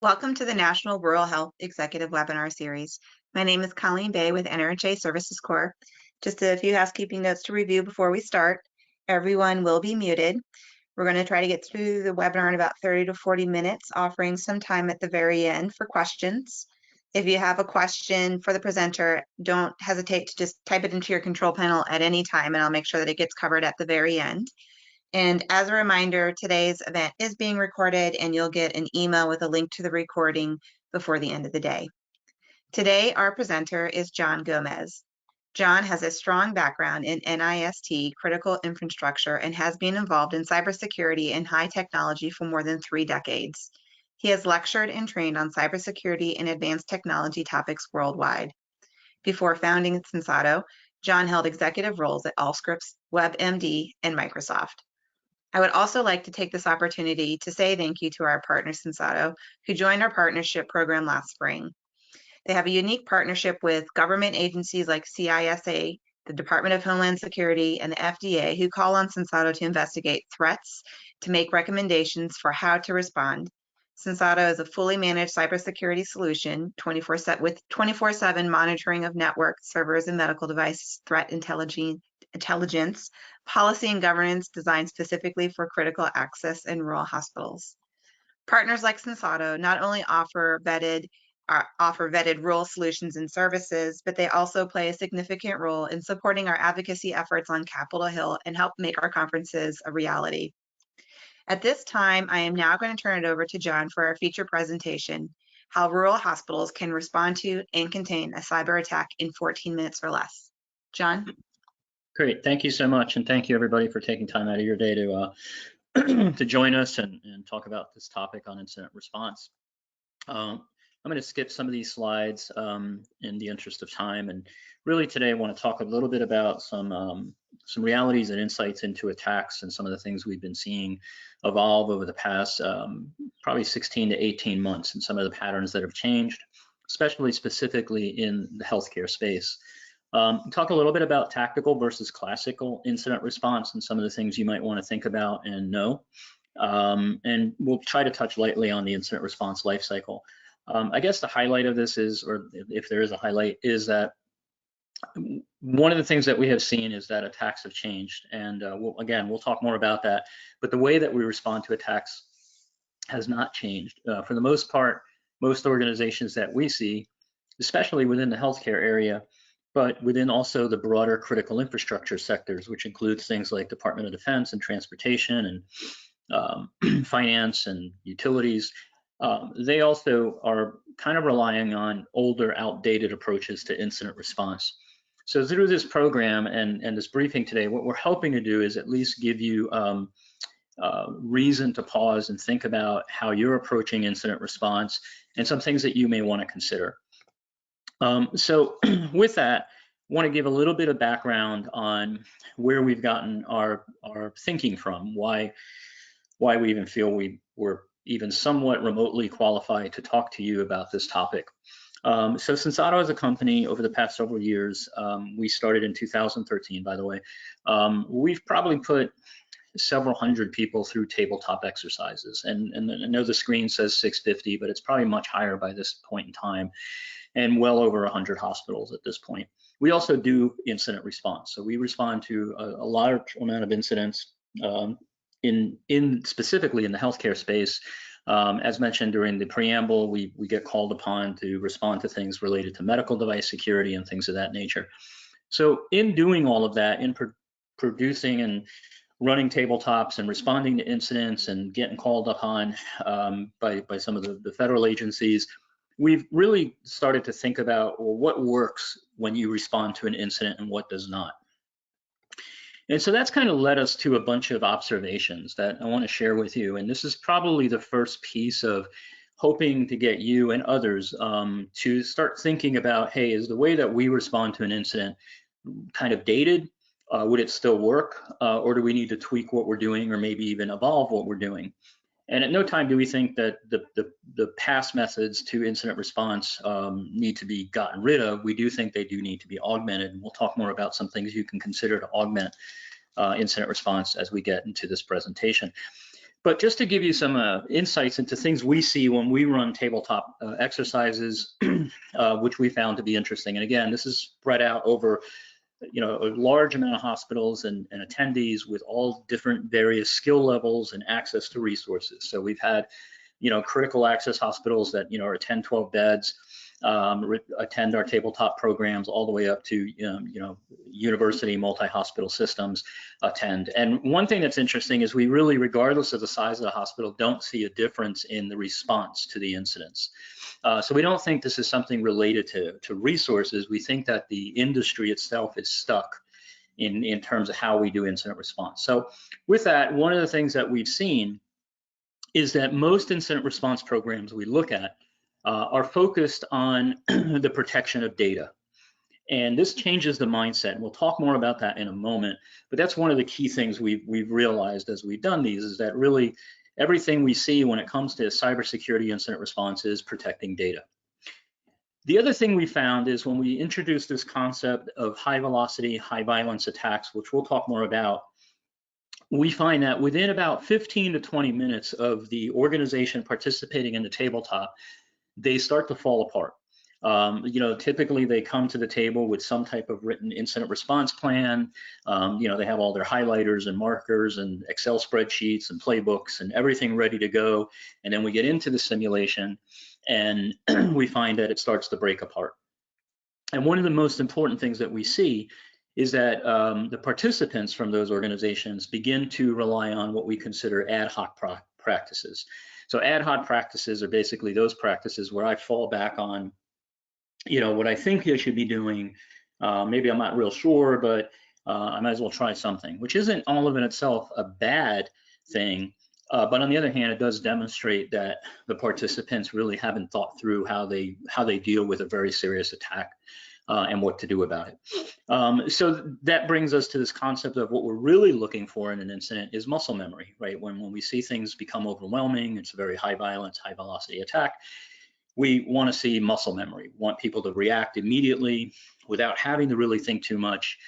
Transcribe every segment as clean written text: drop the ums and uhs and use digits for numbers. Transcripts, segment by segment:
Welcome to the National Rural Health Executive Webinar Series. My name is Colleen Bay with NRHA Services Corp. Just a few housekeeping notes to review before we start. Everyone will be muted. We're going to try to get through the webinar in about 30 to 40 minutes, offering some time at the very end for questions. If you have a question for the presenter, don't hesitate to just type it into your control panel at any time, and I'll make sure that it gets covered at the very end. And as a reminder, today's event is being recorded and you'll get an email with a link to the recording before the end of the day. Today, our presenter is John Gomez. John has a strong background in NIST critical infrastructure and has been involved in cybersecurity and high technology for more than 3 decades. He has lectured and trained on cybersecurity and advanced technology topics worldwide. Before founding Sensado, John held executive roles at Allscripts, WebMD, and Microsoft. I would also like to take this opportunity to say thank you to our partner, Sensado, who joined our partnership program last spring. They have a unique partnership with government agencies like CISA, the Department of Homeland Security, and the FDA, who call on Sensado to investigate threats, to make recommendations for how to respond. Sensado is a fully managed cybersecurity solution with 24/7 monitoring of networks, servers, and medical devices, threat intelligence, policy and governance designed specifically for critical access in rural hospitals. Partners like Sensado not only offer vetted rural solutions and services, but they also play a significant role in supporting our advocacy efforts on Capitol Hill and help make our conferences a reality. At this time, I am now going to turn it over to John for our feature presentation, How Rural Hospitals Can Respond to and Contain a Cyber Attack in 14 Minutes or Less. John? Great, thank you so much, and thank you everybody for taking time out of your day to to join us and talk about this topic on incident response. I'm going to skip some of these slides in the interest of time, and really today I want to talk a little bit about some realities and insights into attacks and some of the things we've been seeing evolve over the past probably 16 to 18 months, and some of the patterns that have changed, specifically in the healthcare space. Talk a little bit about tactical versus classical incident response and some of the things you might want to think about and know. And we'll try to touch lightly on the incident response lifecycle. I guess the highlight of this is, or if there is a highlight, is that one of the things that we have seen is that attacks have changed. And we'll talk more about that. But the way that we respond to attacks has not changed. For the most part, most organizations that we see, especially within the healthcare area, but within also the broader critical infrastructure sectors, which includes things like Department of Defense and transportation and finance and utilities, they also are kind of relying on older, outdated approaches to incident response. So through this program and this briefing today, what we're hoping to do is at least give you reason to pause and think about how you're approaching incident response and some things that you may want to consider. So with that, I want to give a little bit of background on where we've gotten our thinking from, why we even feel we were even somewhat remotely qualified to talk to you about this topic. So Sensado as a company over the past several years, we started in 2013, by the way, we've probably put several hundred people through tabletop exercises. And I know the screen says 650, but it's probably much higher by this point in time, and well over 100 hospitals at this point. We also do incident response. So we respond to a large amount of incidents specifically in the healthcare space. As mentioned during the preamble, we get called upon to respond to things related to medical device security and things of that nature. So in doing all of that, in producing and running tabletops and responding to incidents and getting called upon by some of the federal agencies, we've really started to think about, well, what works when you respond to an incident and what does not. And so that's kind of led us to a bunch of observations that I want to share with you. And this is probably the first piece of hoping to get you and others to start thinking about, hey, is the way that we respond to an incident kind of dated? Would it still work? Or do we need to tweak what we're doing or maybe even evolve what we're doing? And at no time do we think that the past methods to incident response need to be gotten rid of. We do think they do need to be augmented. And we'll talk more about some things you can consider to augment incident response as we get into this presentation. But just to give you some insights into things we see when we run tabletop exercises, which we found to be interesting. And again, this is spread out over a large amount of hospitals and attendees with all different various skill levels and access to resources. So we've had critical access hospitals that are 10, 12 beds attend our tabletop programs, all the way up to university multi-hospital systems attend. And one thing that's interesting is we really, regardless of the size of the hospital, don't see a difference in the response to the incidents. So we don't think this is something related to resources. We think that the industry itself is stuck in terms of how we do incident response. So with that, one of the things that we've seen is that most incident response programs we look at are focused on the protection of data. And this changes the mindset. And we'll talk more about that in a moment. But that's one of the key things we've realized as we've done these, is that really everything we see when it comes to cybersecurity incident response is protecting data. The other thing we found is when we introduced this concept of high velocity, high violence attacks, which we'll talk more about, we find that within about 15 to 20 minutes of the organization participating in the tabletop, they start to fall apart. Typically they come to the table with some type of written incident response plan. They have all their highlighters and markers and Excel spreadsheets and playbooks and everything ready to go. And then we get into the simulation and we find that it starts to break apart. And one of the most important things that we see is that the participants from those organizations begin to rely on what we consider ad hoc practices. So ad hoc practices are basically those practices where I fall back on, what I think I should be doing. Maybe I'm not real sure, but I might as well try something, which isn't all of in itself a bad thing. But on the other hand, it does demonstrate that the participants really haven't thought through how they deal with a very serious attack and what to do about it. So that brings us to this concept of what we're really looking for in an incident is muscle memory, right? When we see things become overwhelming, it's a very high violence, high velocity attack, we want to see muscle memory. We want people to react immediately without having to really think too much,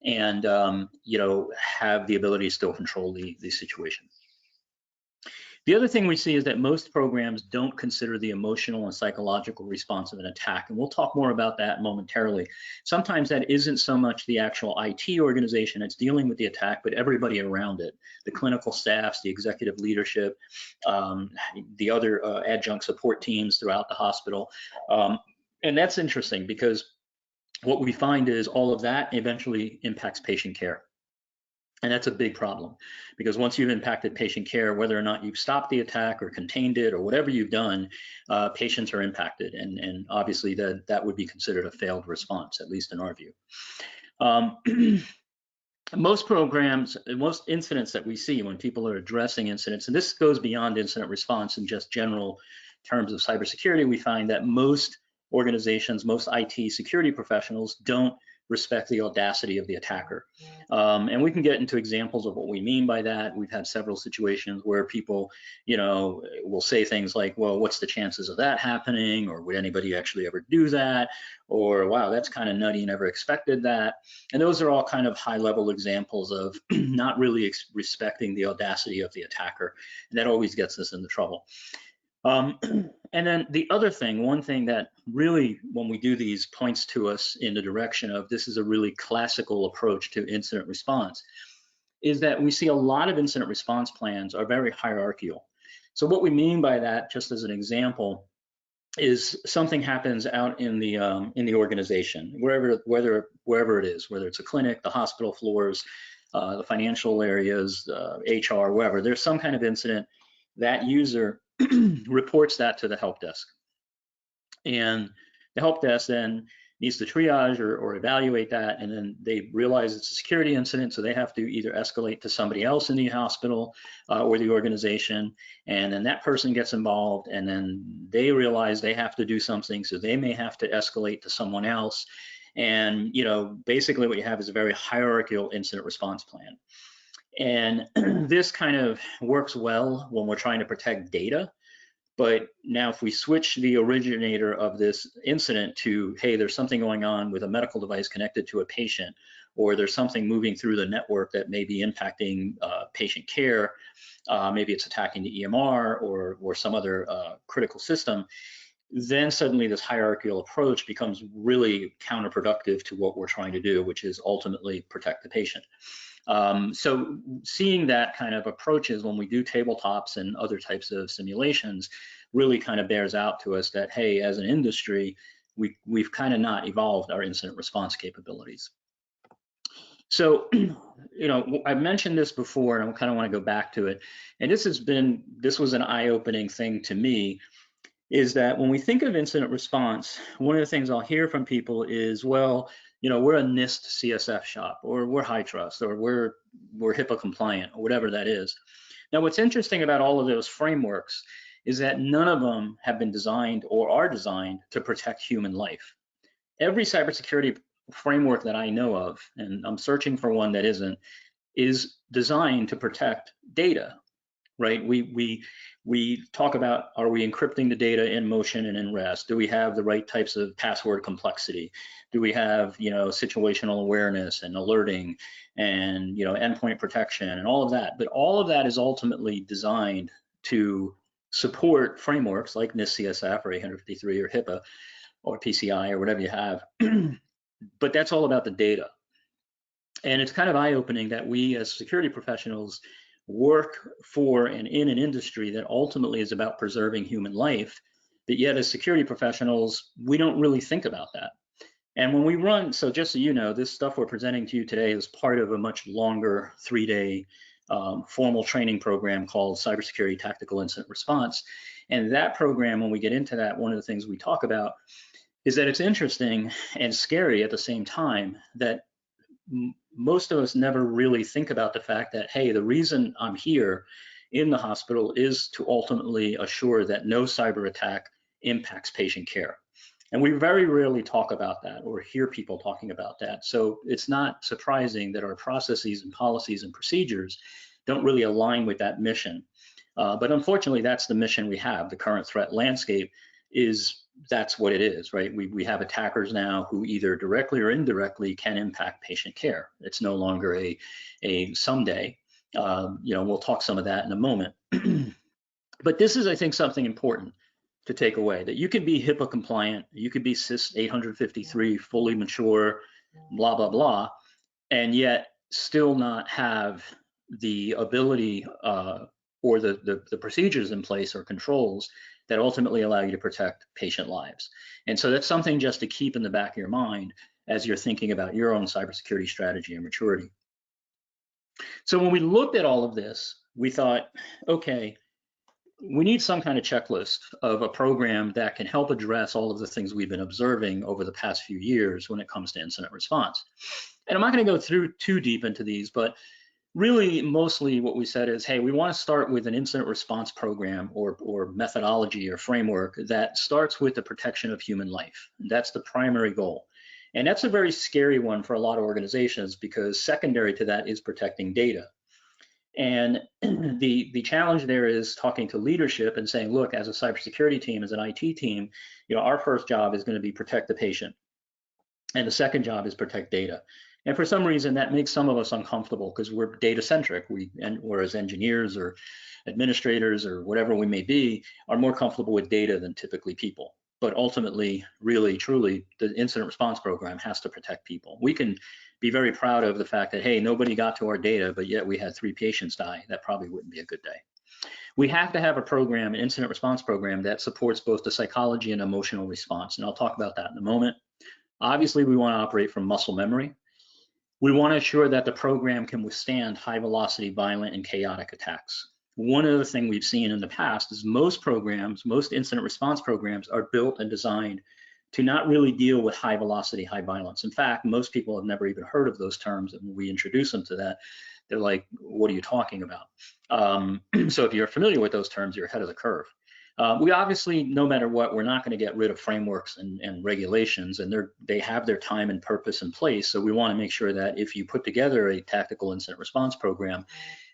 and have the ability to still control the situation. The other thing we see is that most programs don't consider the emotional and psychological response of an attack, and we'll talk more about that momentarily. Sometimes that isn't so much the actual IT organization that's dealing with the attack, but everybody around it, the clinical staffs, the executive leadership, the other adjunct support teams throughout the hospital. And that's interesting because what we find is all of that eventually impacts patient care. And that's a big problem, because once you've impacted patient care, whether or not you've stopped the attack or contained it or whatever you've done, patients are impacted. And obviously that would be considered a failed response, at least in our view. Most programs, most incidents that we see when people are addressing incidents, and this goes beyond incident response in just general terms of cybersecurity, we find that most organizations, most IT security professionals don't respect the audacity of the attacker. And we can get into examples of what we mean by that. We've had several situations where people, will say things like, well, what's the chances of that happening? Or would anybody actually ever do that? Or, wow, that's kind of nutty, never expected that. And those are all kind of high-level examples of not really respecting the audacity of the attacker. And that always gets us into trouble. And then the other thing, one thing that really, when we do these, points to us in the direction of this is a really classical approach to incident response, is that we see a lot of incident response plans are very hierarchical. So what we mean by that, just as an example, is something happens out in the organization, wherever it is, whether it's a clinic, the hospital floors, the financial areas, HR, wherever. There's some kind of incident. That user reports that to the help desk, and the help desk then needs to triage or evaluate that, and then they realize it's a security incident, so they have to either escalate to somebody else in the hospital or the organization, and then that person gets involved, and then they realize they have to do something, so they may have to escalate to someone else. And basically what you have is a very hierarchical incident response plan. And this kind of works well when we're trying to protect data. But now if we switch the originator of this incident to, hey, there's something going on with a medical device connected to a patient, or there's something moving through the network that may be impacting patient care. Maybe it's attacking the EMR or some other critical system. Then suddenly this hierarchical approach becomes really counterproductive to what we're trying to do, which is ultimately protect the patient. So seeing that kind of approaches when we do tabletops and other types of simulations really kind of bears out to us that, hey, as an industry, we've kind of not evolved our incident response capabilities. So, you know, I've mentioned this before, and I kind of want to go back to it. And this was an eye-opening thing to me, is that when we think of incident response, one of the things I'll hear from people is, well, you know, we're a NIST CSF shop, or we're high trust, or we're HIPAA compliant, or whatever that is. Now, what's interesting about all of those frameworks is that none of them have been designed or are designed to protect human life. Every cybersecurity framework that I know of, and I'm searching for one that isn't, is designed to protect data, right? We talk about, are we encrypting the data in motion and in rest? Do we have the right types of password complexity? Do we have, you know, situational awareness and alerting and, you know, endpoint protection and all of that? But all of that is ultimately designed to support frameworks like NIST CSF or 853 or HIPAA or PCI or whatever you have. But that's all about the data. And it's kind of eye-opening that we as security professionals work for and in an industry that ultimately is about preserving human life, but yet as security professionals, we don't really think about that. And when we run, so just so you know, this stuff we're presenting to you today is part of a much longer 3-day formal training program called Cybersecurity Tactical Incident Response. And that program, when we get into that, one of the things we talk about is that it's interesting and scary at the same time that most of us never really think about the fact that, hey, the reason I'm here in the hospital is to ultimately assure that no cyber attack impacts patient care. And we very rarely talk about that or hear people talking about that. So it's not surprising that our processes and policies and procedures don't really align with that mission. But unfortunately, that's the mission we have. The current threat landscape that's what it is, right? We have attackers now who either directly or indirectly can impact patient care. It's no longer a someday. You know, we'll talk some of that in a moment. But this is, I think, something important to take away, that you can be HIPAA compliant, you could be CIS 853, fully mature, blah, blah, blah, and yet still not have the ability or the procedures in place or controls that ultimately allow you to protect patient lives. And so that's something just to keep in the back of your mind as you're thinking about your own cybersecurity strategy and maturity. So when we looked at all of this, we thought, okay, we need some kind of checklist of a program that can help address all of the things we've been observing over the past few years when it comes to incident response. And I'm not going to go through too deep into these, but really, mostly what we said is, hey, we want to start with an incident response program or methodology or framework that starts with the protection of human life. That's the primary goal. And that's a very scary one for a lot of organizations because secondary to that is protecting data. And the challenge there is talking to leadership and saying, look, as a cybersecurity team, as an IT team, you know, our first job is going to be protect the patient. And the second job is protect data. And for some reason, that makes some of us uncomfortable because we're data centric. Or as engineers or administrators or whatever we may be, are more comfortable with data than typically people. But ultimately, really, truly, the incident response program has to protect people. We can be very proud of the fact that, hey, nobody got to our data, but yet we had 3 patients die. That probably wouldn't be a good day. We have to have a program, an incident response program, that supports both the psychology and emotional response. And I'll talk about that in a moment. Obviously, we want to operate from muscle memory. We want to ensure that the program can withstand high velocity, violent, and chaotic attacks. One other thing we've seen in the past is most programs, most incident response programs are built and designed to not really deal with high velocity, high violence. In fact, most people have never even heard of those terms. And when we introduce them to that, they're like, what are you talking about? So if you're familiar with those terms, you're ahead of the curve. We obviously, no matter what, we're not going to get rid of frameworks and regulations, and they have their time and purpose in place. So we want to make sure that if you put together a tactical incident response program,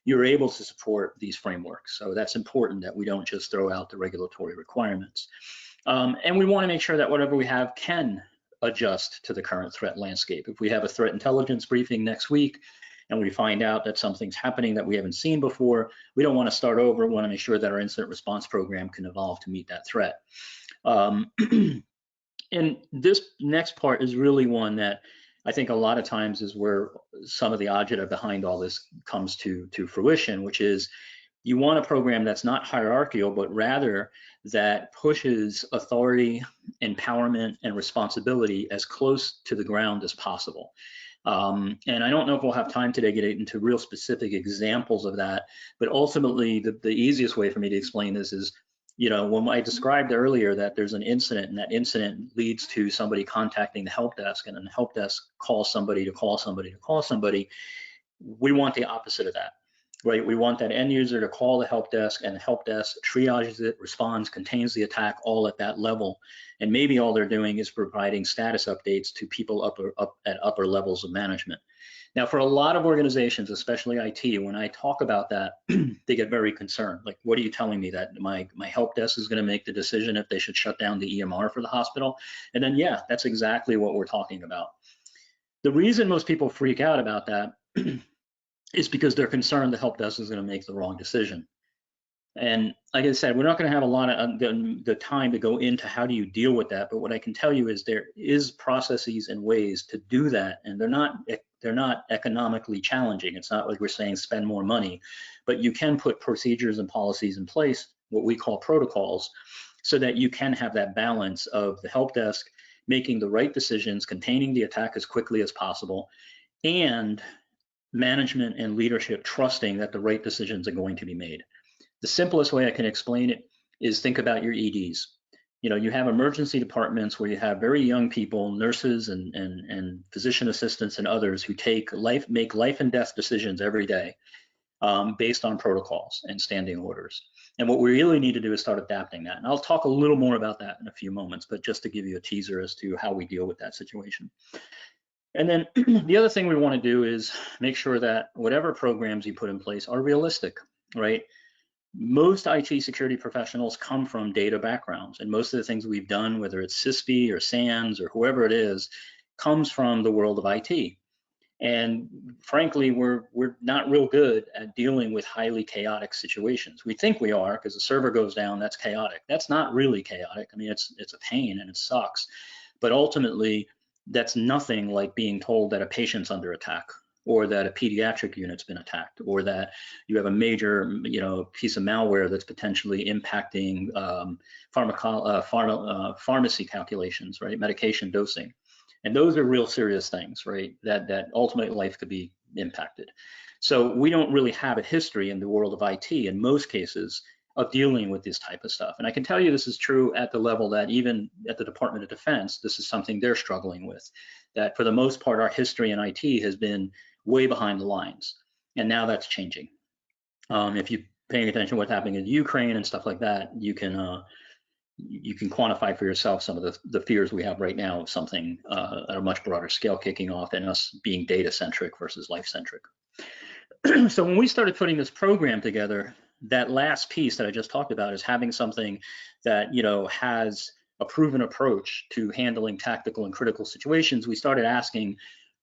you're able to support these frameworks. So that's important that we don't just throw out the regulatory requirements. And we want to make sure that whatever we have can adjust to the current threat landscape. If we have a threat intelligence briefing next week and we find out that something's happening that we haven't seen before, we don't want to start over. We want to make sure that our incident response program can evolve to meet that threat. And this next part is really one that I think a lot of times is where some of the agita behind all this comes to fruition, which is you want a program that's not hierarchical, but rather that pushes authority, empowerment, and responsibility as close to the ground as possible. And I don't know if we'll have time today to get into real specific examples of that, but ultimately the easiest way for me to explain this is, you know, when I described earlier that there's an incident and that incident leads to somebody contacting the help desk and then the help desk calls somebody to call somebody to call somebody, we want the opposite of that, right? We want that end user to call the help desk and the help desk triages it, responds, contains the attack all at that level. And maybe all they're doing is providing status updates to people up at upper levels of management. Now, for a lot of organizations, especially IT, when I talk about that, they get very concerned. Like, what are you telling me, that my help desk is going to make the decision if they should shut down the EMR for the hospital? And then, yeah, that's exactly what we're talking about. The reason most people freak out about that is because they're concerned the help desk is going to make the wrong decision. And like I said, we're not going to have a lot of the time to go into how do you deal with that. But what I can tell you is there is processes and ways to do that, and they're not economically challenging. It's not like we're saying spend more money, but you can put procedures and policies in place, what we call protocols, so that you can have that balance of the help desk making the right decisions, containing the attack as quickly as possible, and management and leadership trusting that the right decisions are going to be made. The simplest way I can explain it is think about your EDs. You know, you have emergency departments where you have very young people, nurses and physician assistants and others who make life and death decisions every day based on protocols and standing orders. And what we really need to do is start adapting that. And I'll talk a little more about that in a few moments, but just to give you a teaser as to how we deal with that situation. And then the other thing we want to do is make sure that whatever programs you put in place are realistic, right? Most IT security professionals come from data backgrounds, and most of the things we've done, whether it's CISP or SANS or whoever it is, comes from the world of IT. And frankly, we're not real good at dealing with highly chaotic situations. We think we are because the server goes down, that's chaotic. That's not really chaotic. I mean, it's a pain and it sucks, but ultimately, that's nothing like being told that a patient's under attack, or that a pediatric unit's been attacked, or that you have a major, piece of malware that's potentially impacting pharmacy calculations, right? Medication dosing. And those are real serious things, right? That ultimately life could be impacted. So we don't really have a history in the world of IT in most cases of dealing with this type of stuff. And I can tell you this is true at the level that even at the Department of Defense, this is something they're struggling with. That for the most part, our history in IT has been way behind the lines, and now that's changing. If you're paying attention to what's happening in Ukraine and stuff like that, you can quantify for yourself some of the fears we have right now of something at a much broader scale kicking off, and us being data centric versus life centric. So when we started putting this program together, that last piece that I just talked about is having something that has a proven approach to handling tactical and critical situations. We started asking,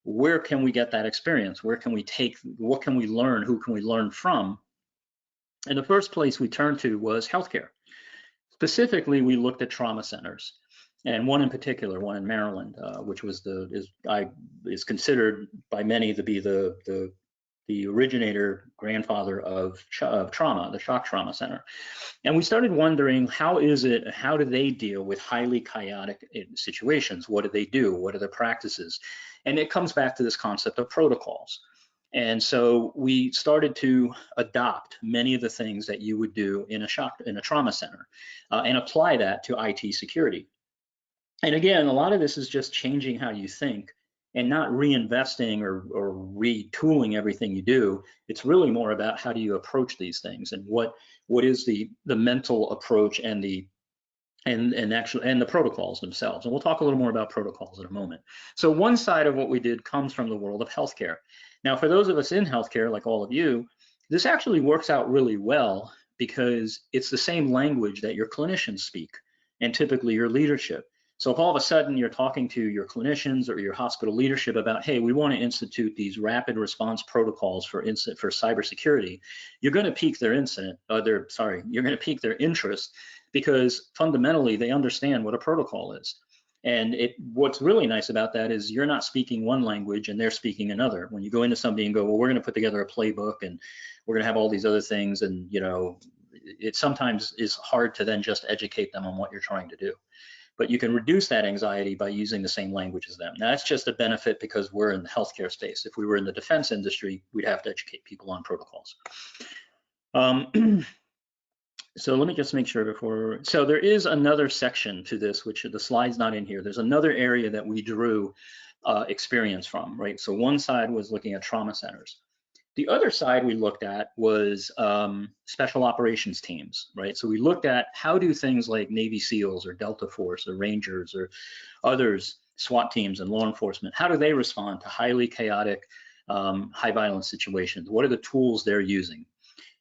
where can we get that experience? Where can we take, what can we learn? Who can we learn from? And the first place we turned to was healthcare. Specifically, we looked at trauma centers, and one in particular, one in Maryland, which was is considered by many to be the originator, grandfather of trauma, the shock trauma center. And we started wondering, how do they deal with highly chaotic situations? What do they do? What are their practices? And it comes back to this concept of protocols. And so we started to adopt many of the things that you would do in a trauma center and apply that to IT security. And again, a lot of this is just changing how you think and not reinvesting or retooling everything you do. It's really more about how do you approach these things, and what is the mental approach and the protocols themselves. And we'll talk a little more about protocols in a moment. So one side of what we did comes from the world of healthcare. Now, for those of us in healthcare, like all of you, this actually works out really well because it's the same language that your clinicians speak, and typically your leadership. So if all of a sudden you're talking to your clinicians or your hospital leadership about, hey, we want to institute these rapid response protocols for cybersecurity, you're going to pique their you're going to pique their interest, because fundamentally they understand what a protocol is. And what's really nice about that is you're not speaking one language and they're speaking another. When you go into somebody and go, well, we're going to put together a playbook and we're going to have all these other things, and it sometimes is hard to then just educate them on what you're trying to do. But you can reduce that anxiety by using the same language as them. Now, that's just a benefit because we're in the healthcare space. If we were in the defense industry, we'd have to educate people on protocols. So let me just make sure so there is another section to this, which the slide's not in here. There's another area that we drew experience from, right? So one side was looking at trauma centers. The other side we looked at was special operations teams, right? So we looked at how do things like Navy SEALs or Delta Force or Rangers or others, SWAT teams and law enforcement, how do they respond to highly chaotic, high violence situations? What are the tools they're using?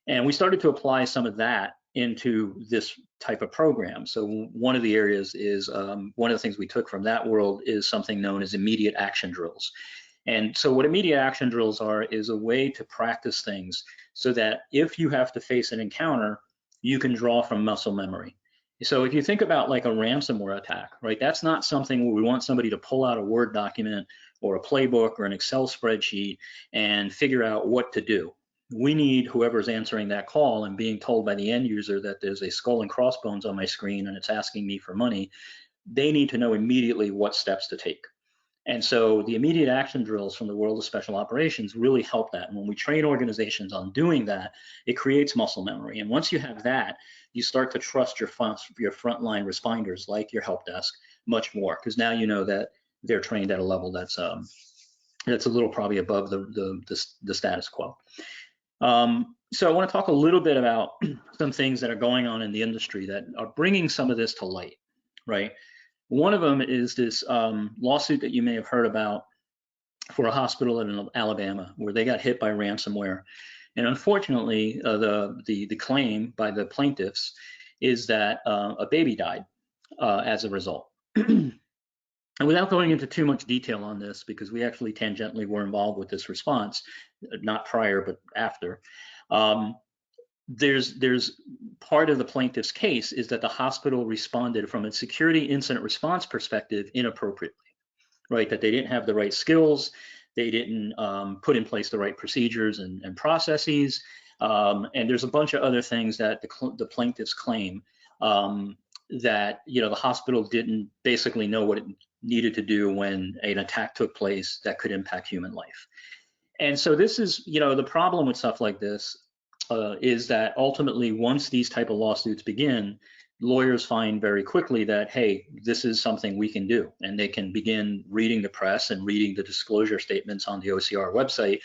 And we started to apply some of that into this type of program. So one of the areas is, one of the things we took from that world is something known as immediate action drills. And so what immediate action drills are is a way to practice things so that if you have to face an encounter, you can draw from muscle memory. So if you think about like a ransomware attack, right, that's not something where we want somebody to pull out a Word document or a playbook or an Excel spreadsheet and figure out what to do. We need whoever's answering that call and being told by the end user that there's a skull and crossbones on my screen and it's asking me for money. They need to know immediately what steps to take. And so the immediate action drills from the world of special operations really help that. And when we train organizations on doing that, it creates muscle memory. And once you have that, you start to trust your frontline responders, like your help desk, much more, because now you know that they're trained at a level that's a little probably above the status quo. So I want to talk a little bit about some things that are going on in the industry that are bringing some of this to light, right? One of them is this lawsuit that you may have heard about for a hospital in Alabama where they got hit by ransomware. And unfortunately, the claim by the plaintiffs is that a baby died as a result. And without going into too much detail on this, because we actually tangentially were involved with this response, not prior, but after, there's part of the plaintiff's case is that the hospital responded from a security incident response perspective inappropriately, right? That they didn't have the right skills, they didn't put in place the right procedures and processes, and there's a bunch of other things that the plaintiffs claim that the hospital didn't basically know what it needed to do when an attack took place that could impact human life. And so this is, the problem with stuff like this is that ultimately, once these type of lawsuits begin, lawyers find very quickly that, hey, this is something we can do. And they can begin reading the press and reading the disclosure statements on the OCR website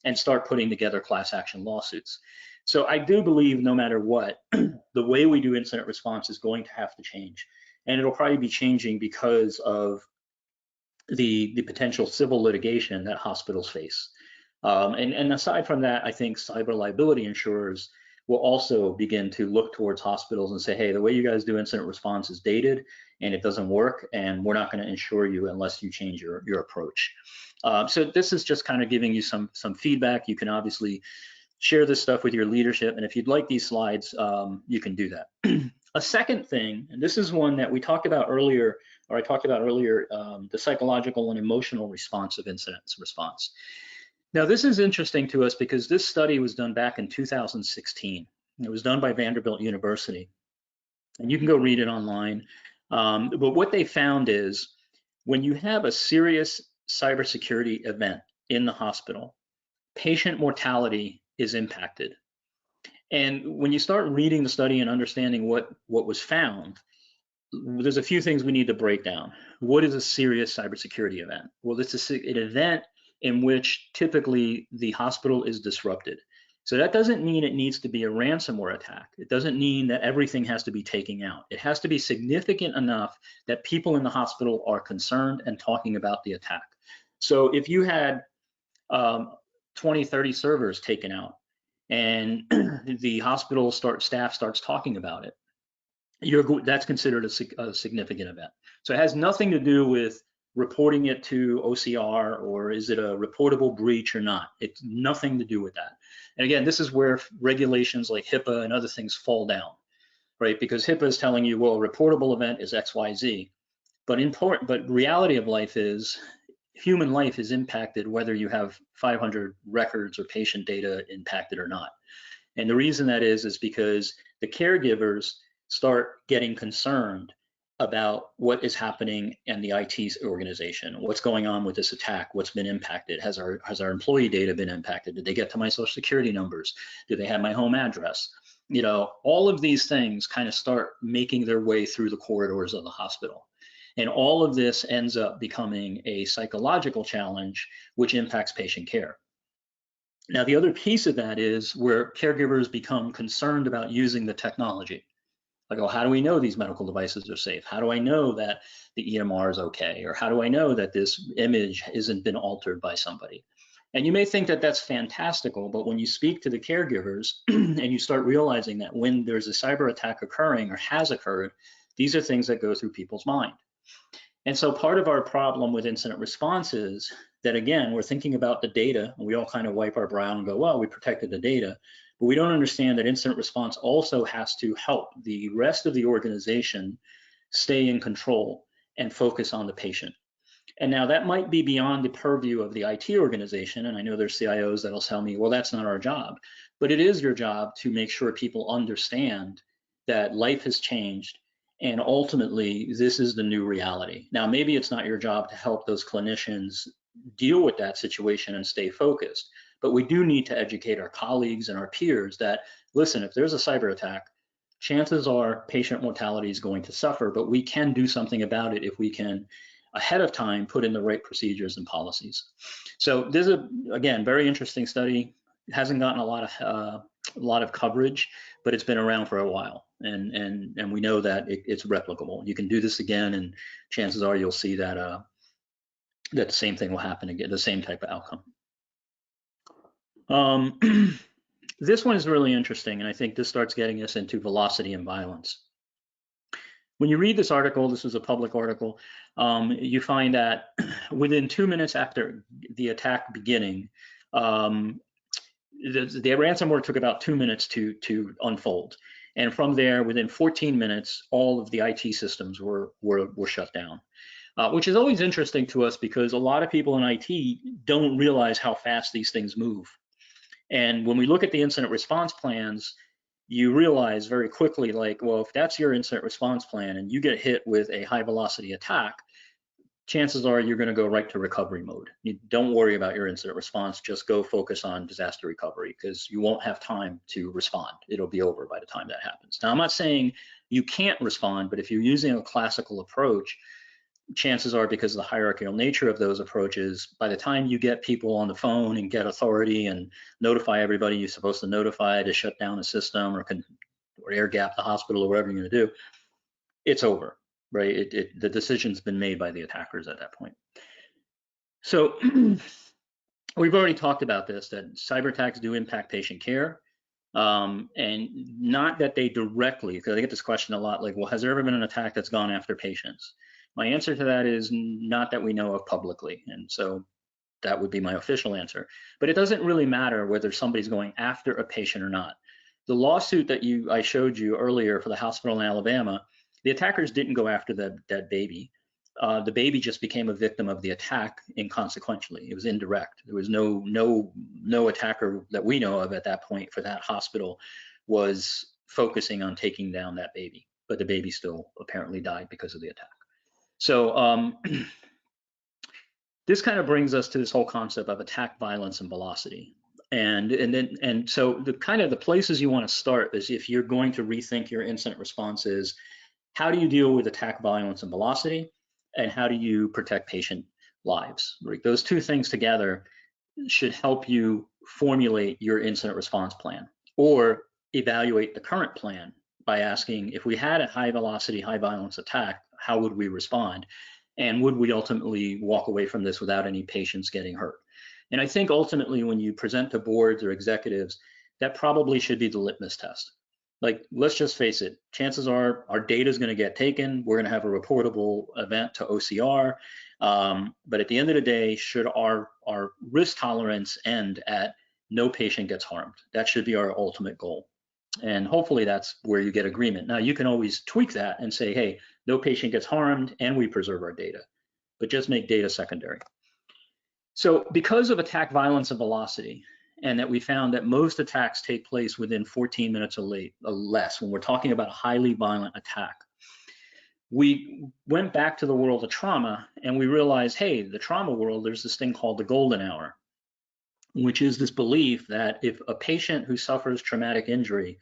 and start putting together class action lawsuits. So I do believe no matter what, the way we do incident response is going to have to change. And it'll probably be changing because of the potential civil litigation that hospitals face. And aside from that, I think cyber liability insurers will also begin to look towards hospitals and say, hey, the way you guys do incident response is dated and it doesn't work, and we're not going to insure you unless you change your approach. So this is just kind of giving you some feedback. You can obviously share this stuff with your leadership, and if you'd like these slides, you can do that. A second thing, and this is one that we talked about earlier, or I talked about earlier, the psychological and emotional response of incident response. Now, this is interesting to us because this study was done back in 2016. It was done by Vanderbilt University, and you can go read it online. But what they found is when you have a serious cybersecurity event in the hospital, patient mortality is impacted. And when you start reading the study and understanding what was found, there's a few things we need to break down. What is a serious cybersecurity event? Well, it's an event in which typically the hospital is disrupted. So that doesn't mean it needs to be a ransomware attack. It doesn't mean that everything has to be taken out. It has to be significant enough that people in the hospital are concerned and talking about the attack. So if you had 20, 30 servers taken out and the hospital staff starts talking about it, that's considered a significant event. So it has nothing to do with reporting it to OCR or is it a reportable breach or not. It's nothing to do with that. And again, this is where regulations like HIPAA and other things fall down, right? Because HIPAA is telling you, well, a reportable event is XYZ. But reality of life is human life is impacted whether you have 500 records or patient data impacted or not. And the reason that is because the caregivers start getting concerned about what is happening in the IT organization, what's going on with this attack, what's been impacted, has our employee data been impacted, did they get to my social security numbers, do they have my home address? You know, all of these things kind of start making their way through the corridors of the hospital. And all of this ends up becoming a psychological challenge, which impacts patient care. Now, the other piece of that is where caregivers become concerned about using the technology. Like, oh, how do we know these medical devices are safe? How do I know that the EMR is okay? Or how do I know that this image hasn't been altered by somebody? And you may think that that's fantastical, but when you speak to the caregivers and you start realizing that when there's a cyber attack occurring or has occurred, these are things that go through people's mind. And so part of our problem with incident response is that, again, we're thinking about the data, and we all kind of wipe our brow and go, well, we protected the data, but we don't understand that incident response also has to help the rest of the organization stay in control and focus on the patient. And now that might be beyond the purview of the IT organization, and I know there's CIOs that'll tell me, well, that's not our job, but it is your job to make sure people understand that life has changed, and ultimately, this is the new reality. Now, maybe it's not your job to help those clinicians deal with that situation and stay focused, but we do need to educate our colleagues and our peers that, listen, if there's a cyber attack, chances are patient mortality is going to suffer, but we can do something about it if we can, ahead of time, put in the right procedures and policies. So this is, again, very interesting study. It hasn't gotten a lot of coverage, but it's been around for a while, and we know that it's replicable. You can do this again, and chances are you'll see that that the same thing will happen again, the same type of outcome. This one is really interesting, and I think this starts getting us into velocity and violence. When you read this article, this was a public article, you find that within 2 minutes after the attack beginning, the ransomware took about 2 minutes to unfold. And from there, within 14 minutes, all of the IT systems were shut down, which is always interesting to us because a lot of people in IT don't realize how fast these things move. And when we look at the incident response plans, you realize very quickly, like, well, if that's your incident response plan and you get hit with a high velocity attack, chances are you're going to go right to recovery mode. You don't worry about your incident response, just go focus on disaster recovery because you won't have time to respond. It'll be over by the time that happens. Now, I'm not saying you can't respond, but if you're using a classical approach, chances are, because of the hierarchical nature of those approaches, by the time you get people on the phone and get authority and notify everybody you're supposed to notify to shut down a system or air gap the hospital or whatever you're going to do, it's over, right? The decision's been made by the attackers at that point. So we've already talked about this, that cyber attacks do impact patient care. And not that they directly, because I get this question a lot, like, well, has there ever been an attack that's gone after patients? My answer to that is not that we know of publicly, and so that would be my official answer. But it doesn't really matter whether somebody's going after a patient or not. The lawsuit that I showed you earlier for the hospital in Alabama, the attackers didn't go after that baby. The baby just became a victim of the attack inconsequentially. It was indirect. There was no attacker that we know of at that point for that hospital was focusing on taking down that baby, but the baby still apparently died because of the attack. So this kind of brings us to this whole concept of attack violence and velocity. And so the places you want to start is, if you're going to rethink your incident responses, how do you deal with attack violence and velocity, and how do you protect patient lives? Right? Those two things together should help you formulate your incident response plan, or evaluate the current plan by asking, if we had a high velocity, high violence attack, how would we respond? And would we ultimately walk away from this without any patients getting hurt? And I think ultimately, when you present to boards or executives, that probably should be the litmus test. Like, let's just face it, chances are our data is going to get taken. We're going to have a reportable event to OCR. But at the end of the day, should our risk tolerance end at no patient gets harmed? That should be our ultimate goal. And hopefully that's where you get agreement. Now, you can always tweak that and say, hey, no patient gets harmed and we preserve our data, but just make data secondary. So because of attack violence and velocity, and that we found that most attacks take place within 14 minutes or less when we're talking about a highly violent attack, we went back to the world of trauma and we realized, hey, the trauma world, there's this thing called the golden hour, which is this belief that if a patient who suffers traumatic injury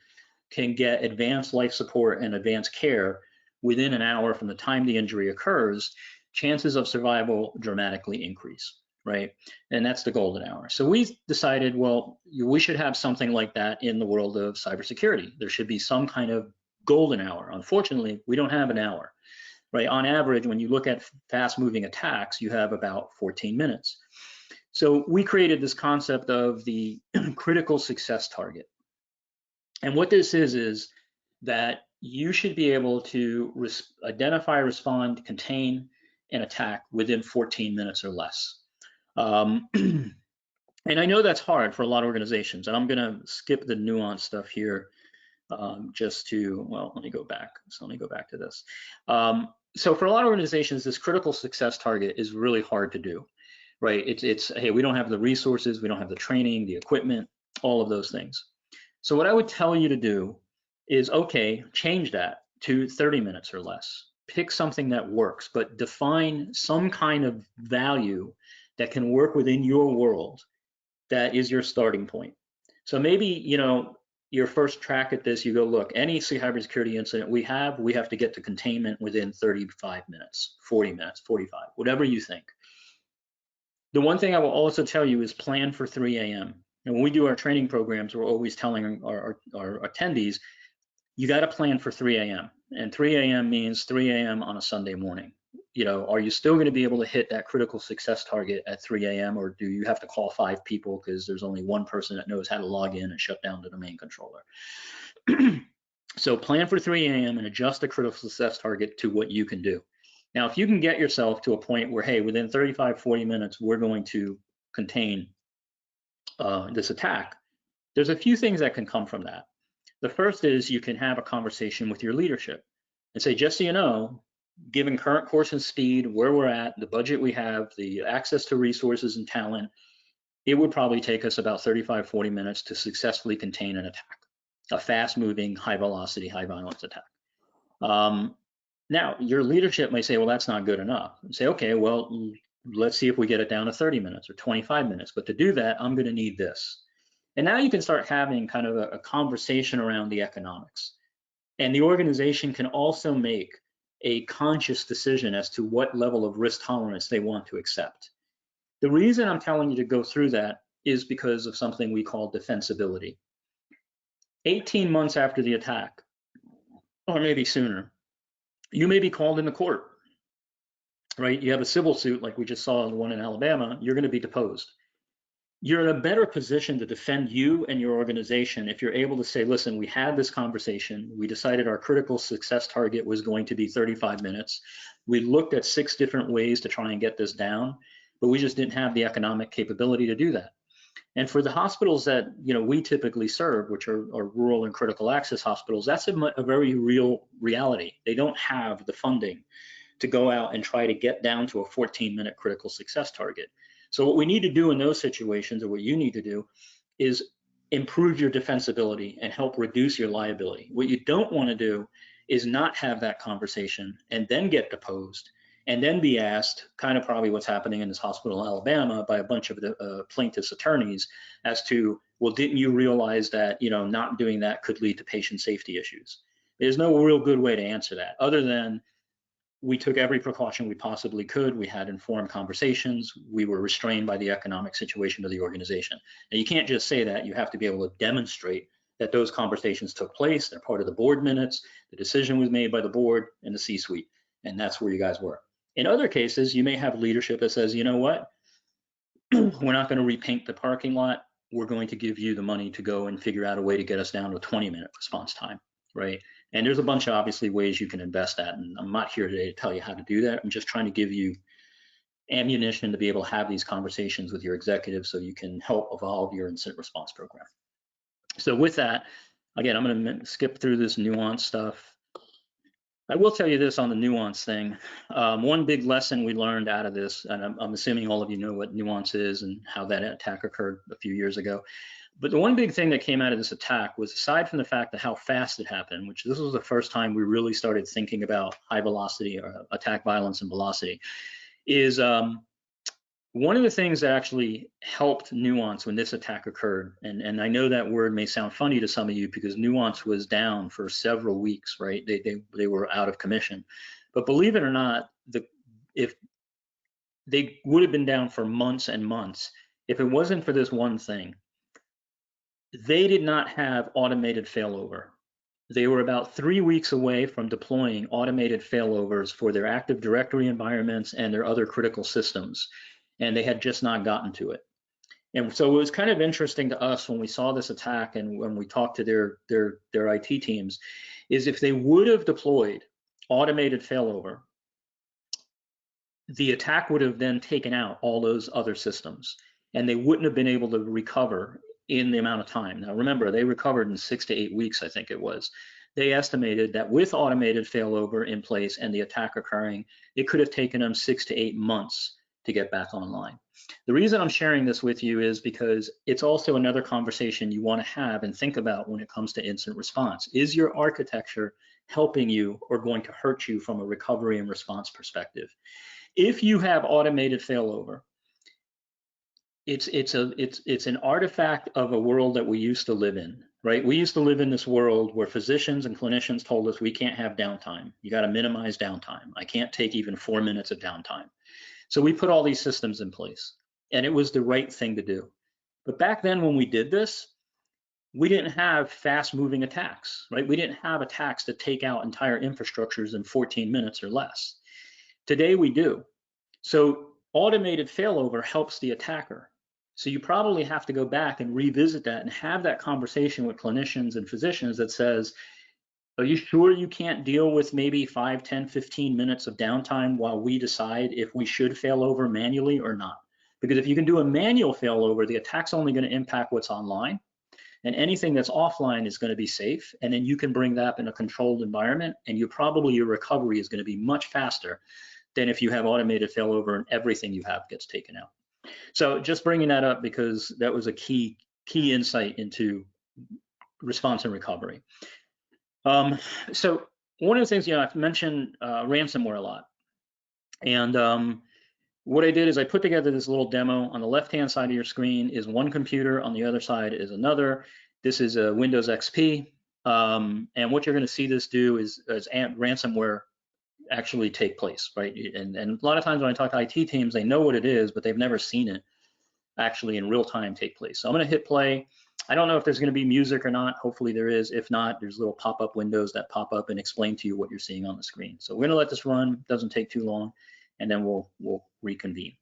can get advanced life support and advanced care within an hour from the time the injury occurs, chances of survival dramatically increase, right? And that's the golden hour. So we decided, well, we should have something like that in the world of cybersecurity. There should be some kind of golden hour. Unfortunately, we don't have an hour, right? On average, when you look at fast-moving attacks, you have about 14 minutes. So we created this concept of the critical success target. And what this is that you should be able to identify, respond, contain, and attack within 14 minutes or less. And I know that's hard for a lot of organizations, and I'm going to skip the nuanced stuff here just to, well, let me go back. So let me go back to this. So for a lot of organizations, this critical success target is really hard to do, right? It's hey, we don't have the resources, we don't have the training, the equipment, all of those things. So what I would tell you to do is, okay, change that to 30 minutes or less. Pick something that works, but define some kind of value that can work within your world that is your starting point. So maybe, you know, your first track at this, you go, look, any cybersecurity incident we have to get to containment within 35 minutes, 40 minutes, 45, whatever you think. The one thing I will also tell you is plan for 3 a.m. And when we do our training programs, we're always telling our attendees, you got to plan for 3 a.m. And 3 a.m. means 3 a.m. on a Sunday morning. You know, are you still going to be able to hit that critical success target at 3 a.m. or do you have to call 5 people because there's only one person that knows how to log in and shut down the domain controller? So plan for 3 a.m. and adjust the critical success target to what you can do. Now, if you can get yourself to a point where, hey, within 35, 40 minutes, we're going to contain this attack, there's a few things that can come from that. The first is you can have a conversation with your leadership and say, just so you know, given current course and speed, where we're at, the budget we have, the access to resources and talent, it would probably take us about 35, 40 minutes to successfully contain an attack, a fast-moving, high-velocity, high-violence attack. Now, your leadership may say, well, that's not good enough. And say, okay, well, let's see if we get it down to 30 minutes or 25 minutes. But to do that, I'm going to need this. And now you can start having kind of a conversation around the economics. And the organization can also make a conscious decision as to what level of risk tolerance they want to accept. The reason I'm telling you to go through that is because of something we call defensibility. 18 months after the attack, or maybe sooner, you may be called into court, right? You have a civil suit like we just saw the one in Alabama, you're going to be deposed. You're in a better position to defend you and your organization if you're able to say, listen, we had this conversation. We decided our critical success target was going to be 35 minutes. We looked at 6 different ways to try and get this down, but we just didn't have the economic capability to do that. And for the hospitals that we typically serve, which are rural and critical access hospitals, that's a very real reality. They don't have the funding to go out and try to get down to a 14-minute critical success target. So what we need to do in those situations, or what you need to do, is improve your defensibility and help reduce your liability. What you don't want to do is not have that conversation and then get deposed and then be asked, kind of probably what's happening in this hospital in Alabama by a bunch of the plaintiff's attorneys as to, well, didn't you realize that not doing that could lead to patient safety issues? There's no real good way to answer that other than we took every precaution we possibly could. We had informed conversations. We were restrained by the economic situation of the organization. And you can't just say that. You have to be able to demonstrate that those conversations took place. They're part of the board minutes. The decision was made by the board and the C-suite. And that's where you guys were. In other cases, you may have leadership that says, you know what? We're not going to repaint the parking lot. We're going to give you the money to go and figure out a way to get us down to a 20-minute response time. right? And there's a bunch of obviously ways you can invest that, and I'm not here today to tell you how to do that. I'm just trying to give you ammunition to be able to have these conversations with your executives so you can help evolve your incident response program. So with that, again, I'm going to skip through this nuance stuff. I will tell you this on the nuance thing. One big lesson we learned out of this, and I'm assuming all of you know what nuance is and how that attack occurred a few years ago. But the one big thing that came out of this attack was, aside from the fact that how fast it happened, which this was the first time we really started thinking about high velocity or attack violence and velocity, is one of the things that actually helped nuance when this attack occurred, and I know that word may sound funny to some of you because nuance was down for several weeks, right? They were out of commission. But believe it or not, if they would have been down for months and months, if it wasn't for this one thing, they did not have automated failover. They were about 3 weeks away from deploying automated failovers for their Active Directory environments and their other critical systems, and they had just not gotten to it. And so it was kind of interesting to us when we saw this attack and when we talked to their IT teams, is if they would have deployed automated failover, the attack would have then taken out all those other systems, and they wouldn't have been able to recover in the amount of time. Now remember, they recovered in 6 to 8 weeks, I think it was. They estimated that with automated failover in place and the attack occurring, it could have taken them 6 to 8 months to get back online. The reason I'm sharing this with you is because it's also another conversation you want to have and think about when it comes to incident response. Is your architecture helping you or going to hurt you from a recovery and response perspective? If you have automated failover, it's an artifact of a world that we used to live in, right? We used to live in this world where physicians and clinicians told us we can't have downtime. You got to minimize downtime. I can't take even 4 minutes of downtime. So we put all these systems in place, and it was the right thing to do. But back then when we did this, we didn't have fast moving attacks, right? We didn't have attacks that take out entire infrastructures in 14 minutes or less. Today we do. So automated failover helps the attacker. So you probably have to go back and revisit that and have that conversation with clinicians and physicians that says, are you sure you can't deal with maybe 5, 10, 15 minutes of downtime while we decide if we should fail over manually or not? Because if you can do a manual failover, the attack's only going to impact what's online, and anything that's offline is going to be safe. And then you can bring that up in a controlled environment, and your recovery is going to be much faster than if you have automated failover and everything you have gets taken out. So just bringing that up because that was a key insight into response and recovery. So one of the things, I've mentioned ransomware a lot. And what I did is I put together this little demo. On the left-hand side of your screen is one computer, on the other side is another. This is a Windows XP. And what you're going to see this do is ransomware actually take place, right? And a lot of times when I talk to IT teams, they know what it is, but they've never seen it actually in real time take place. So I'm going to hit play. I don't know if there's going to be music or not. Hopefully there is. If not, there's little pop-up windows that pop up and explain to you what you're seeing on the screen. So we're going to let this run. It doesn't take too long, and then we'll reconvene.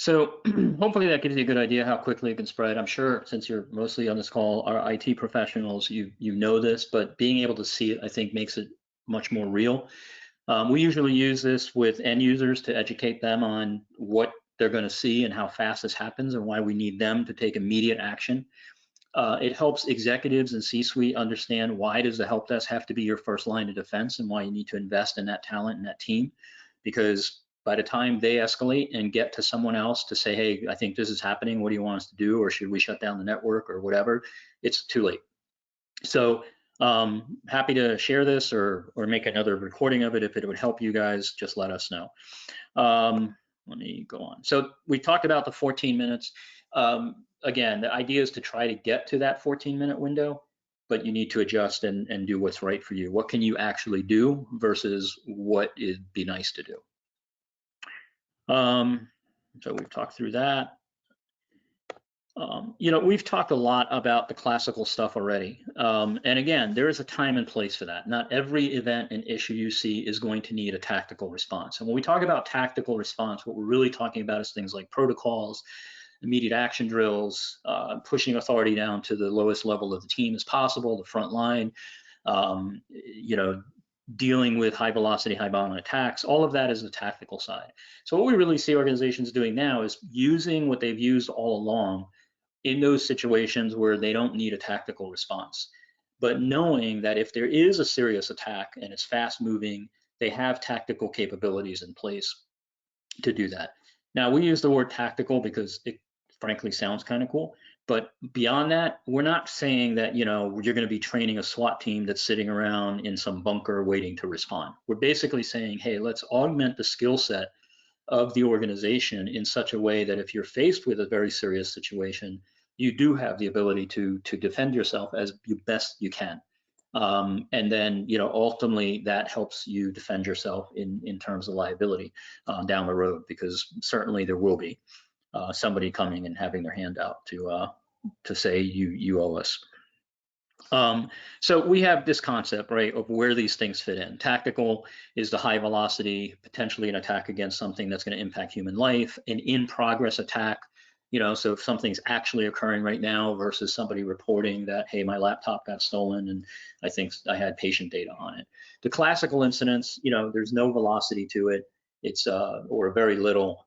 So hopefully that gives you a good idea how quickly it can spread. I'm sure since you're mostly on this call are IT professionals, you know this, but being able to see it, I think, makes it much more real. We usually use this with end users to educate them on what they're going to see and how fast this happens and why we need them to take immediate action. It helps executives and C-suite understand why does the help desk have to be your first line of defense and why you need to invest in that talent and that team. Because by the time they escalate and get to someone else to say, hey, I think this is happening, what do you want us to do? Or should we shut down the network or whatever? It's too late. So happy to share this or make another recording of it. If it would help you guys, just let us know. Let me go on. So we talked about the 14 minutes. Again, the idea is to try to get to that 14-minute window, but you need to adjust and do what's right for you. What can you actually do versus what it'd be nice to do? So we've talked through that. We've talked a lot about the classical stuff already. And again, there is a time and place for that. Not every event and issue you see is going to need a tactical response. And when we talk about tactical response, what we're really talking about is things like protocols, immediate action drills, pushing authority down to the lowest level of the team as possible, the front line, dealing with high velocity, high volume attacks. All of that is the tactical side. So what we really see organizations doing now is using what they've used all along in those situations where they don't need a tactical response, but knowing that if there is a serious attack and it's fast moving, they have tactical capabilities in place to do that. Now, we use the word tactical because it frankly sounds kind of cool, but beyond that, we're not saying that, you're going to be training a SWAT team that's sitting around in some bunker waiting to respond. We're basically saying, hey, let's augment the skill set of the organization in such a way that if you're faced with a very serious situation, you do have the ability to defend yourself as best you can. And then, ultimately that helps you defend yourself in terms of liability down the road, because certainly there will be somebody coming and having their hand out to say you owe us. So we have this concept, right, of where these things fit in. Tactical is the high velocity, potentially an attack against something that's going to impact human life. An in progress attack, so if something's actually occurring right now versus somebody reporting that, hey, my laptop got stolen and I think I had patient data on it. The classical incidents, there's no velocity to it. It's or very little.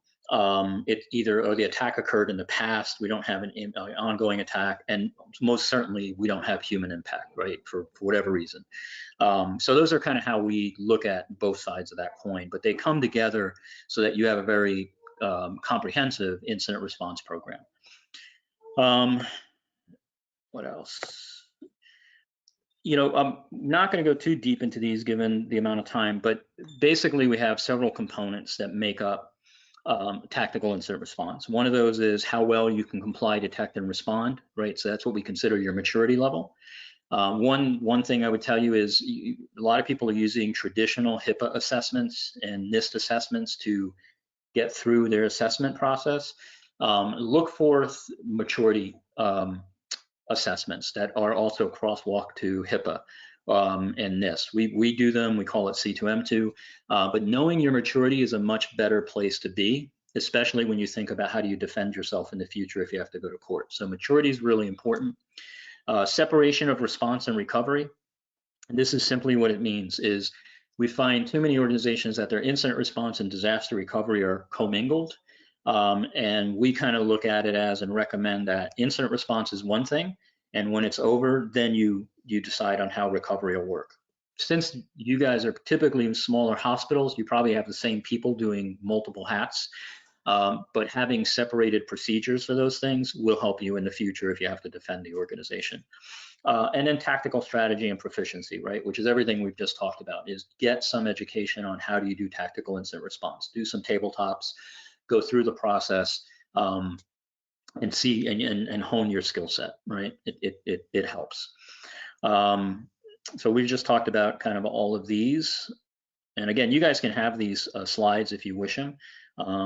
It either or the attack occurred in the past, we don't have an ongoing attack, and most certainly we don't have human impact, right, for whatever reason. So those are kind of how we look at both sides of that coin, but they come together so that you have a very comprehensive incident response program. What else? I'm not going to go too deep into these given the amount of time, but basically we have several components that make up tactical incident response. One of those is how well you can comply, detect, and respond, right? So that's what we consider your maturity level. One thing I would tell you is a lot of people are using traditional HIPAA assessments and NIST assessments to get through their assessment process. Look for maturity assessments that are also crosswalk to HIPAA and NIST. We do them, we call it C2M2, but knowing your maturity is a much better place to be, especially when you think about how do you defend yourself in the future if you have to go to court. So maturity is really important. Separation of response and recovery. And this is simply what it means is we find too many organizations that their incident response and disaster recovery are commingled. And we kind of look at it as and recommend that incident response is one thing, and when it's over, then you decide on how recovery will work. Since you guys are typically in smaller hospitals, you probably have the same people doing multiple hats, but having separated procedures for those things will help you in the future if you have to defend the organization. And then tactical strategy and proficiency, right, which is everything we've just talked about, is get some education on how do you do tactical incident response, do some tabletops, go through the process, and see and hone your skill set, right? It helps. So we've just talked about kind of all of these. And again, you guys can have these slides if you wish them,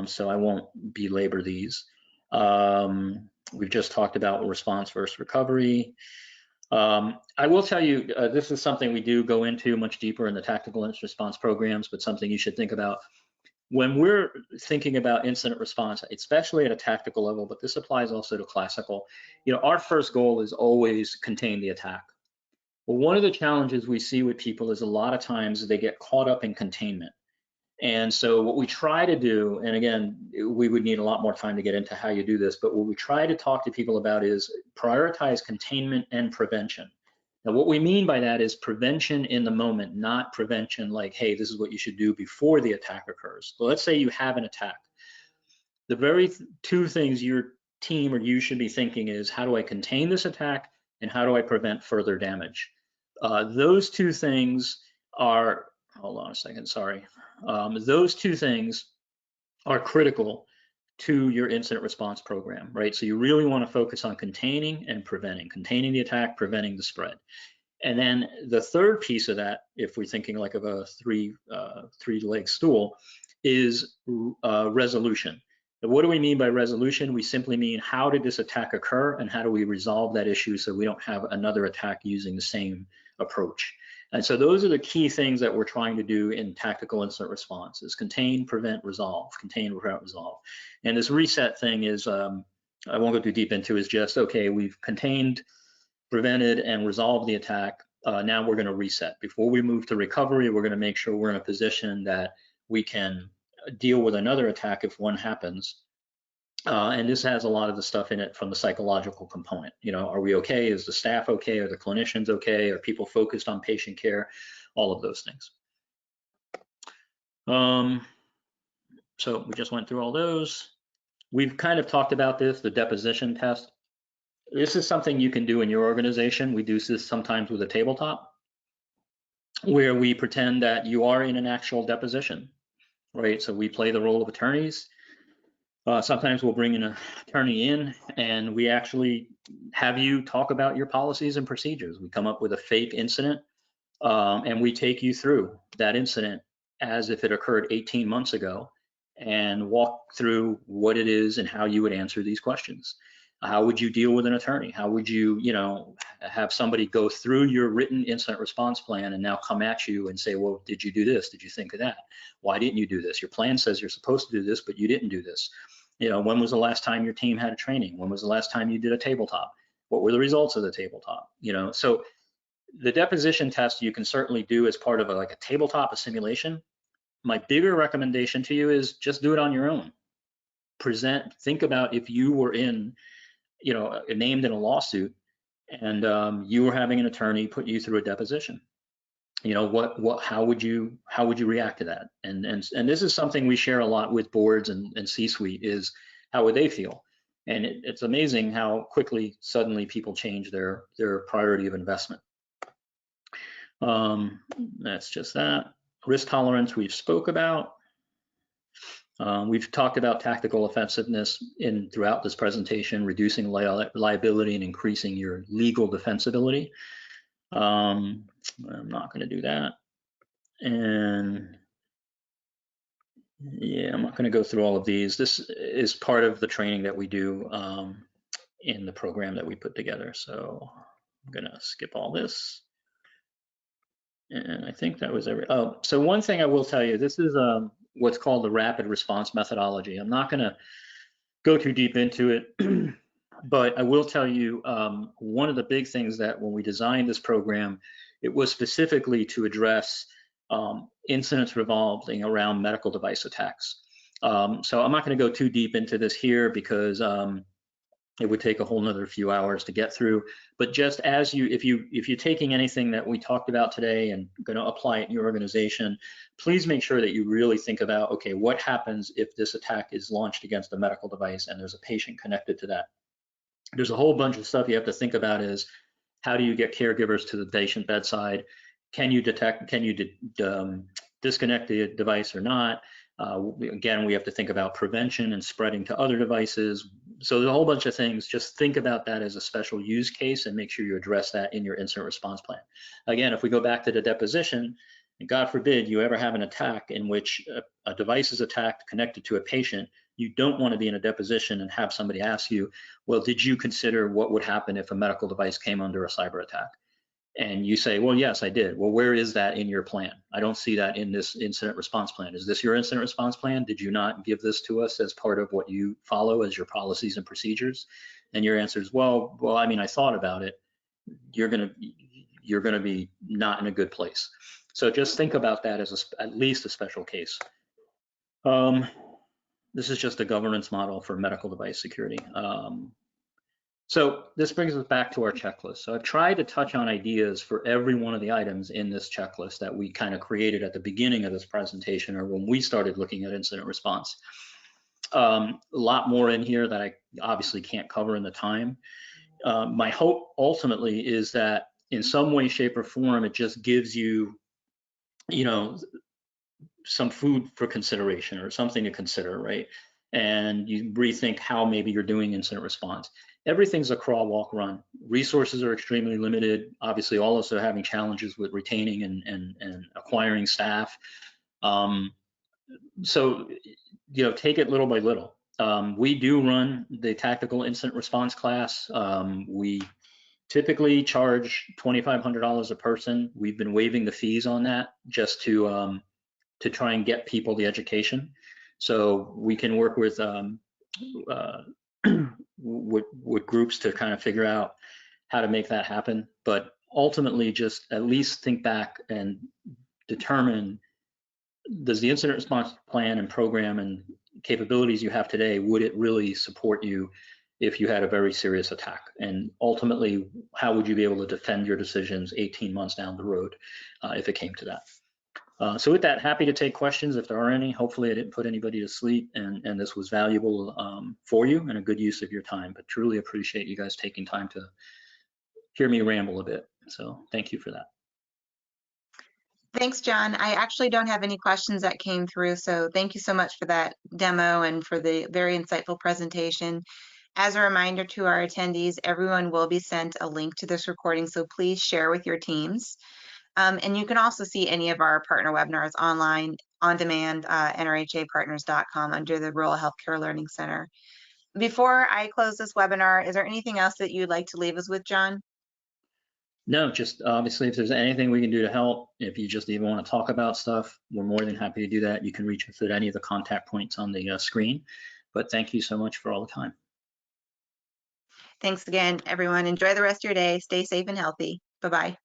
so I won't belabor these. We've just talked about response versus recovery. I will tell you, this is something we do go into much deeper in the tactical incident response programs, but something you should think about. when we're thinking about incident response, especially at a tactical level, but this applies also to classical, our first goal is always contain the attack. Well, one of the challenges we see with people is a lot of times they get caught up in containment. And so what we try to do, and again, we would need a lot more time to get into how you do this, but what we try to talk to people about is prioritize containment and prevention. Now, what we mean by that is prevention in the moment, not prevention like, hey, this is what you should do before the attack occurs. So let's say you have an attack. The very two things your team or you should be thinking is, how do I contain this attack and how do I prevent further damage? Those two things are, hold on a second, sorry. Those two things are critical to your incident response program, right? So you really want to focus on containing and preventing, containing the attack, preventing the spread. And then the third piece of that, if we're thinking like of a three-leg stool, is resolution. Now, what do we mean by resolution? We simply mean, how did this attack occur and how do we resolve that issue so we don't have another attack using the same approach? And so those are the key things that we're trying to do in tactical incident response: is contain, prevent, resolve, contain, prevent, resolve. And this reset thing is, I won't go too deep into, is just, okay, we've contained, prevented, and resolved the attack. Now we're going to reset. Before we move to recovery, we're going to make sure we're in a position that we can deal with another attack if one happens. And this has a lot of the stuff in it from the psychological component. Are we okay? Is the staff okay? Are the clinicians okay? Are people focused on patient care? All of those things. So we just went through all those. We've kind of talked about this, the deposition test. This is something you can do in your organization. We do this sometimes with a tabletop, where we pretend that you are in an actual deposition, right? So we play the role of attorneys. Sometimes we'll bring an attorney in and we actually have you talk about your policies and procedures. We come up with a fake incident and we take you through that incident as if it occurred 18 months ago and walk through what it is and how you would answer these questions. How would you deal with an attorney? How would you, have somebody go through your written incident response plan and now come at you and say, well, did you do this? Did you think of that? Why didn't you do this? Your plan says you're supposed to do this, but you didn't do this. When was the last time your team had a training? When was the last time you did a tabletop? What were the results of the tabletop? So the deposition test you can certainly do as part of a tabletop, a simulation. My bigger recommendation to you is just do it on your own. Think about if you were named in a lawsuit and you were having an attorney put you through a deposition. How would you react to that? And this is something we share a lot with boards and C-suite, is how would they feel? And it's amazing how quickly suddenly people change their priority of investment. That's just that. Risk tolerance we've spoke about. We've talked about tactical offensiveness throughout this presentation, reducing liability and increasing your legal defensibility. I'm not going to do that. And yeah, I'm not going to go through all of these. This is part of the training that we do in the program that we put together. So I'm going to skip all this. And I think that was every. Oh, so one thing I will tell you, this is what's called the rapid response methodology. I'm not going to go too deep into it, but I will tell you one of the big things that when we designed this program, it was specifically to address incidents revolving around medical device attacks. So I'm not going to go too deep into this here because it would take a whole nother few hours to get through. But just as if you're taking anything that we talked about today and going to apply it in your organization, please make sure that you really think about, okay, what happens if this attack is launched against a medical device and there's a patient connected to that? There's a whole bunch of stuff you have to think about. Is how do you get caregivers to the patient bedside? Can you disconnect the device or not? Again, we have to think about prevention and spreading to other devices. So there's a whole bunch of things. Just think about that as a special use case and make sure you address that in your incident response plan. Again, if we go back to the deposition, and God forbid you ever have an attack in which a device is attacked connected to a patient, you don't want to be in a deposition and have somebody ask you, well, did you consider what would happen if a medical device came under a cyber attack? And you say, well, yes, I did. Well, where is that in your plan? I don't see that in this incident response plan. Is this your incident response plan? Did you not give this to us as part of what you follow as your policies and procedures? And your answer is, well, I mean, I thought about it. You're gonna be not in a good place. So just think about that as at least a special case. This is just a governance model for medical device security. So this brings us back to our checklist. So I've tried to touch on ideas for every one of the items in this checklist that we kind of created at the beginning of this presentation, or when we started looking at incident response. A lot more in here that I obviously can't cover in the time. My hope ultimately is that in some way, shape, or form, it just gives you, some food for consideration or something to consider, right? And you rethink how maybe you're doing incident response. Everything's a crawl, walk, run. Resources are extremely limited. Obviously, all of us are having challenges with retaining and acquiring staff. So, take it little by little. We do run the tactical incident response class. We typically charge $2,500 a person. We've been waiving the fees on that just to try and get people the education. So we can work with with groups to kind of figure out how to make that happen. But ultimately, just at least think back and determine, does the incident response plan and program and capabilities you have today, would it really support you if you had a very serious attack? And ultimately, how would you be able to defend your decisions 18 months down the road if it came to that? So with that, happy to take questions if there are any. Hopefully I didn't put anybody to sleep and this was valuable for you and a good use of your time, but truly appreciate you guys taking time to hear me ramble a bit. So thank you for that. Thanks, John. I actually don't have any questions that came through, so thank you so much for that demo and for the very insightful presentation. As a reminder to our attendees, everyone will be sent a link to this recording, so please share with your teams. And you can also see any of our partner webinars online, on demand, nrhapartners.com under the Rural Healthcare Learning Center. Before I close this webinar, is there anything else that you'd like to leave us with, John? No, just obviously if there's anything we can do to help, if you just even want to talk about stuff, we're more than happy to do that. You can reach us at any of the contact points on the screen. But thank you so much for all the time. Thanks again, everyone. Enjoy the rest of your day. Stay safe and healthy. Bye-bye.